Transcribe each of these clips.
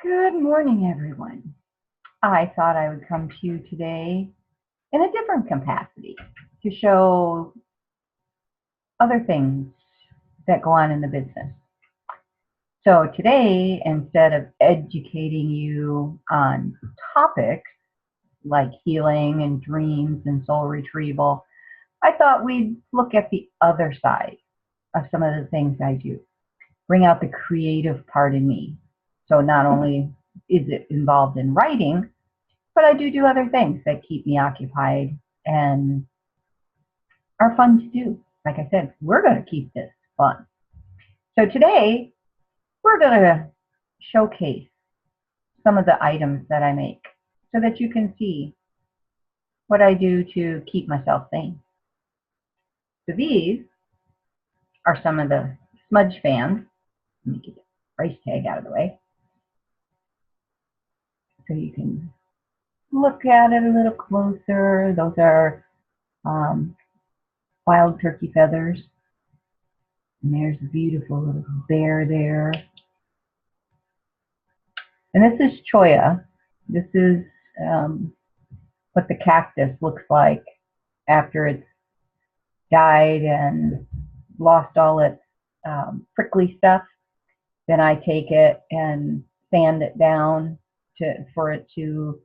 Good morning, everyone. I thought I would come to you today in a different capacity to show other things that go on in the business. So today, instead of educating you on topics like healing and dreams and soul retrieval, I thought we'd look at the other side of some of the things I do. Bring out the creative part in me. So not only is it involved in writing, but I do other things that keep me occupied and are fun to do. Like I said, we're going to keep this fun. So today, we're going to showcase some of the items that I make so that you can see what I do to keep myself sane. So these are some of the Smudge Fans. Let me get the price tag out of the way so you can look at it a little closer. Those are wild turkey feathers. And there's a beautiful little bear there. And this is cholla. This is what the cactus looks like after it's died and lost all its prickly stuff. Then I take it and sand it down for it to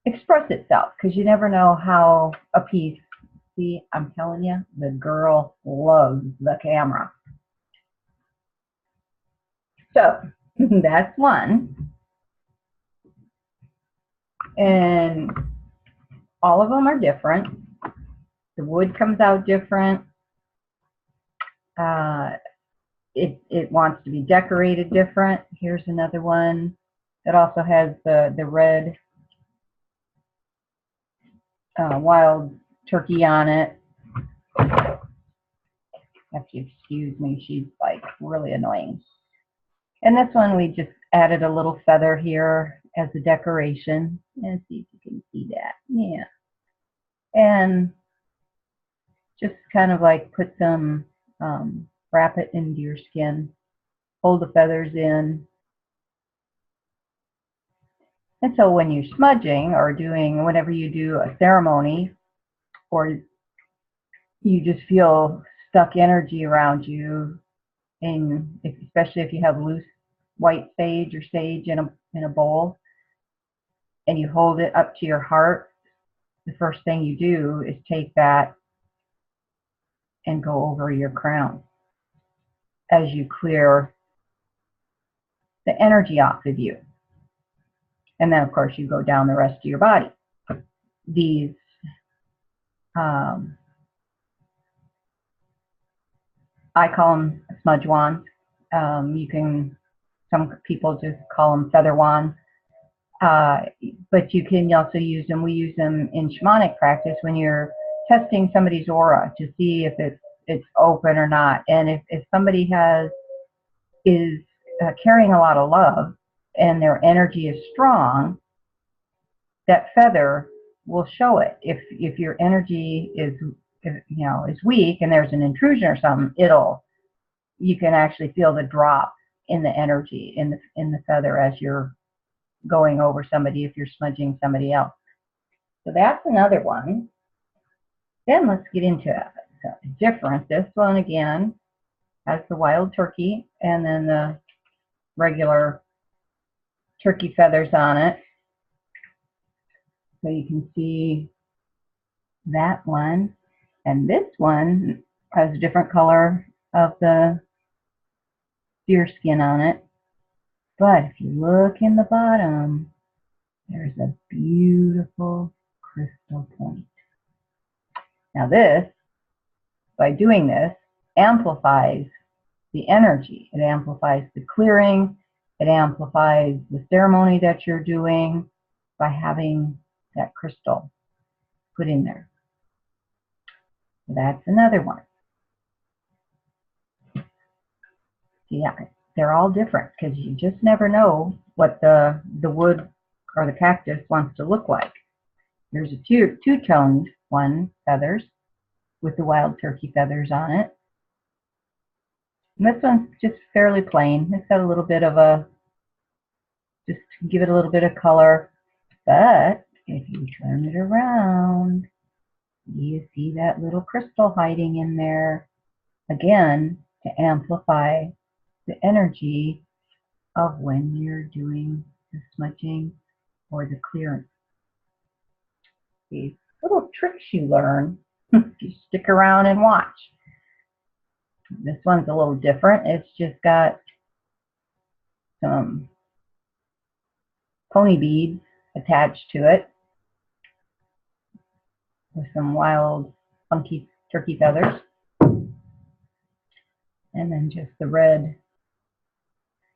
express itself, because you never know how a piece. See, I'm telling you, the girl loves the camera. So that's one. And all of them are different. The wood comes out different. It wants to be decorated different. Here's another one that also has the red wild turkey on it. If you excuse me, she's like really annoying. And this one, we just added a little feather here as a decoration. And see if you can see that. Yeah. And just kind of like put some, wrap it into your skin, hold the feathers in. And so when you're smudging or doing, whenever you do a ceremony, or you just feel stuck energy around you, and especially if you have loose white sage or sage in a bowl, and you hold it up to your heart, the first thing you do is take that and go over your crown as you clear the energy off of you. And then, of course, you go down the rest of your body. These I call them smudge wands. Some people just call them feather wands. But you can also use them. We use them in shamanic practice when you're testing somebody's aura to see if it's open or not. And if somebody is carrying a lot of love and their energy is strong, that feather will show it. If your energy is weak and there's an intrusion or something, you can actually feel the drop in the energy in the feather as you're going over somebody, if you're smudging somebody else. So that's another one. Then let's get into it. So different. This one again has the wild turkey and then the regular turkey feathers on it. So you can see that one. And this one has a different color of the deer skin on it. But if you look in the bottom, there's a beautiful crystal point. Now this, by doing this, amplifies the energy. It amplifies the clearing. It amplifies the ceremony that you're doing by having that crystal put in there. So that's another one. Yeah, they're all different because you just never know what the wood or the cactus wants to look like. There's a two-toned one, feathers, with the wild turkey feathers on it. And this one's just fairly plain. It's got a little bit of a just to give it a little bit of color. But if you turn it around, you see that little crystal hiding in there, again, to amplify the energy of when you're doing the smudging or the clearance. These little tricks you learn if you stick around and watch. This one's a little different. It's just got some pony beads attached to it with some wild, funky turkey feathers. And then just the red.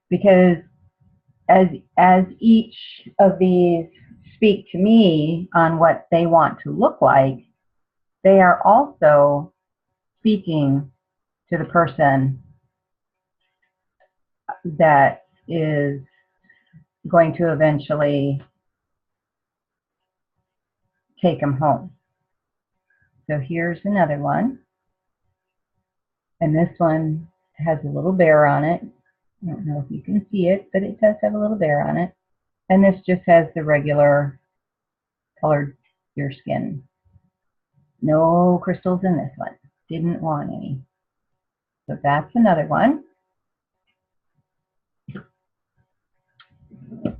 Because as each of these speak to me on what they want to look like, they are also speaking to the person that is going to eventually take them home. So here's another one. And this one has a little bear on it. I don't know if you can see it, but it does have a little bear on it. And this just has the regular colored deerskin. No crystals in this one. Didn't want any. So that's another one. And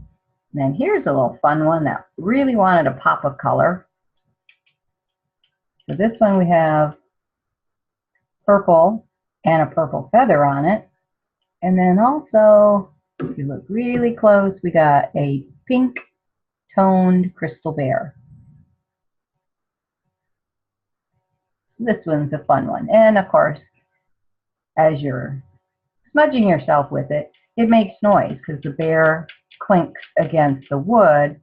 then here's a little fun one that really wanted a pop of color. So this one we have purple and a purple feather on it. And then also, if you look really close, we got a pink toned crystal bear. This one's a fun one. And of course, as you're smudging yourself with it, it makes noise because the bear clinks against the wood.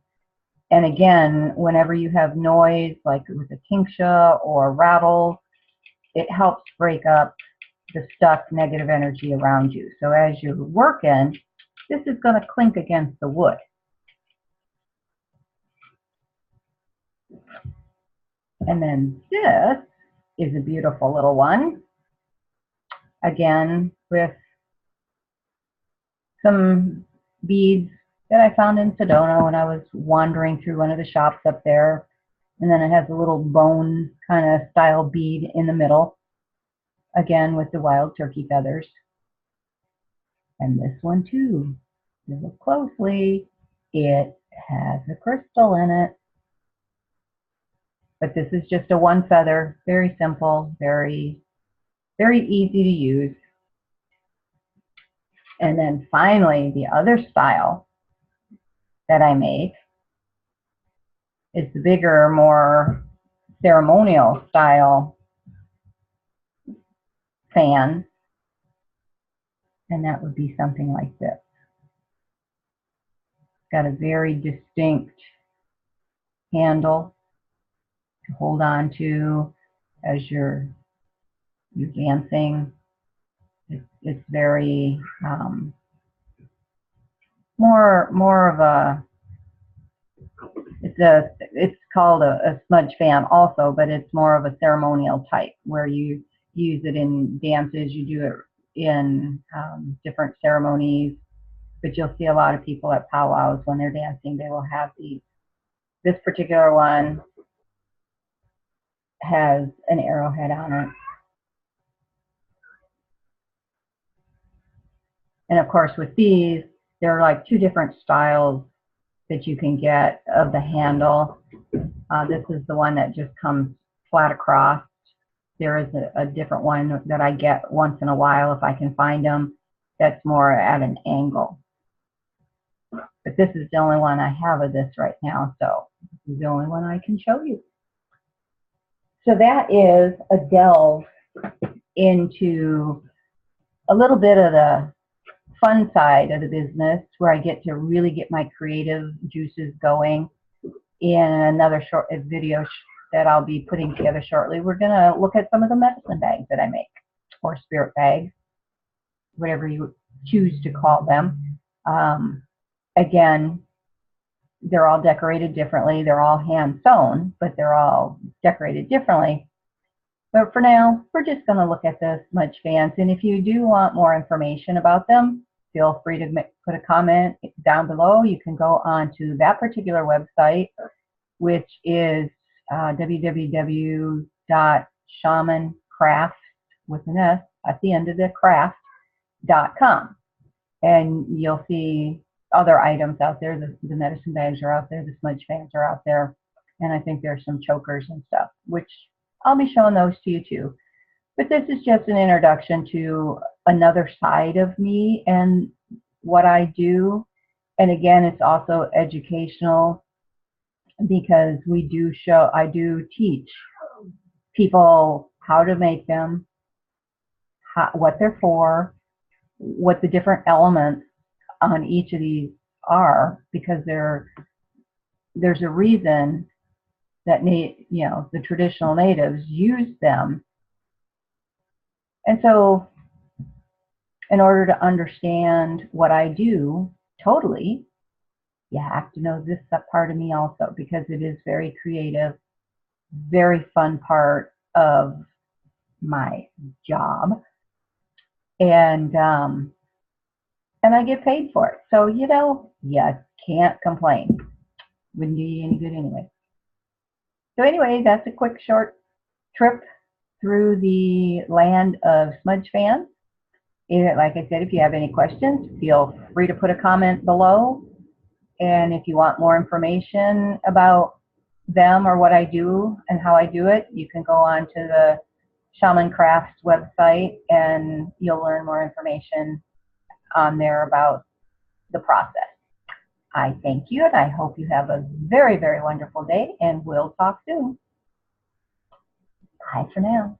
And again, whenever you have noise, like with a tincture or rattles, it helps break up the stuck negative energy around you. So as you're working, this is going to clink against the wood. And then this is a beautiful little one. Again, with some beads that I found in Sedona when I was wandering through one of the shops up there. And then it has a little bone kind of style bead in the middle. Again, with the wild turkey feathers. And this one too, if you look closely, it has a crystal in it. But this is just a one feather, very simple, very, very easy to use. And then finally, the other style that I make is the bigger, more ceremonial style fan. And that would be something like this. It's got a very distinct handle to hold on to as you're dancing. It's very more of a, it's called a smudge fan also, but it's more of a ceremonial type where you use it in dances, you do it in different ceremonies, but you'll see a lot of people at powwows when they're dancing, they will have these. This particular one has an arrowhead on it. And of course with these, there are like two different styles that you can get of the handle. This is the one that just comes flat across. There is a different one that I get once in a while if I can find them that's more at an angle. But this is the only one I have of this right now, so this is the only one I can show you. So that is a delve into a little bit of the fun side of the business where I get to really get my creative juices going. In another short video that I'll be putting together shortly, we're going to look at some of the medicine bags that I make, or spirit bags, whatever you choose to call them. Again, they're all decorated differently. They're all hand sewn, but they're all decorated differently. But for now, we're just going to look at the Smudge Fans. And if you do want more information about them, feel free to put a comment down below. You can go on to that particular website, which is www.shamancraft with an S at the end of the craft.com. And you'll see other items out there. The medicine bags are out there. The smudge fans are out there. And I think there's some chokers and stuff, which I'll be showing those to you too. But this is just an introduction to another side of me and what I do. And again, it's also educational because I do teach people how to make them, what they're for, what the different elements on each of these are, because there's a reason that the traditional natives use them. And so in order to understand what I do totally, you have to know this part of me also, because it is very creative, very fun part of my job. And I get paid for it. So, you can't complain. Wouldn't do you any good anyway. So anyway, that's a quick short trip through the land of smudge fans. Like I said, if you have any questions, feel free to put a comment below. And if you want more information about them or what I do and how I do it, you can go on to the Shaman Crafts website and you'll learn more information on there about the process. I thank you, and I hope you have a very, very wonderful day, and we'll talk soon. Bye for now.